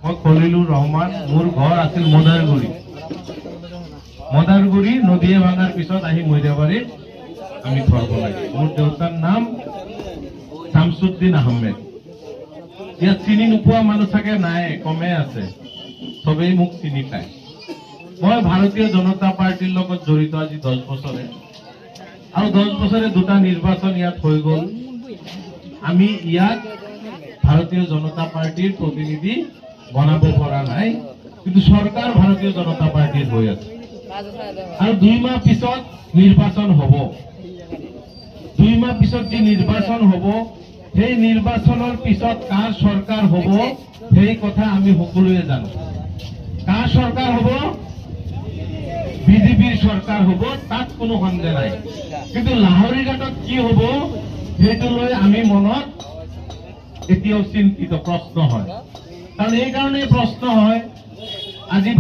মই খলিলুর রহমান, মোর ঘর আছিল মদারগুড়ি নদীয়ে ভাঙার পিছত আহি মৈদাবাড়িত আমি ঘর বনাইছো। মোর দেউতার নাম শামসুদ্দিন আহমেদ। ইয়াত চিনি নোপোৱা মানুহ চাগে নাই, কমে আছে, সবেই মোক চিনি পায়। মই ভাৰতীয় জনতা পাৰ্টিৰ লগত জড়িত আজি 10 বছৰে, আৰু 10 বছৰে দুটা নিৰ্বাচন ইয়াত হৈ গ'ল। আমি ইয়াত ভাৰতীয় জনতা পাৰ্টিৰ প্ৰতিনিধি বনাব পৰা নাই, কিন্তু চৰকাৰ ভাৰতীয় জনতা পাৰ্টিৰ হৈ আছে। আৰু 2 মাহ পিছত নিৰ্বাচন হ'ব। 2 মাহ পিছত যি নিৰ্বাচন হ'ব, সেই নিৰ্বাচনৰ পিছত কাৰ চৰকাৰ হ'ব সেই কথা আমি সকলোৱে জানো। কাৰ চৰকাৰ হ'ব? বিজেপিৰ চৰকাৰ হ'ব, তাত কোনো সন্দেহ নাই। কিন্তু লাহৰীঘাটত কি হ'ব সেইটো লৈ আমি মনত এতিয়াও চিন্তিত, প্ৰশ্ন হয়। কাৰণ এই কাৰণেই প্ৰশ্ন হয়, আজি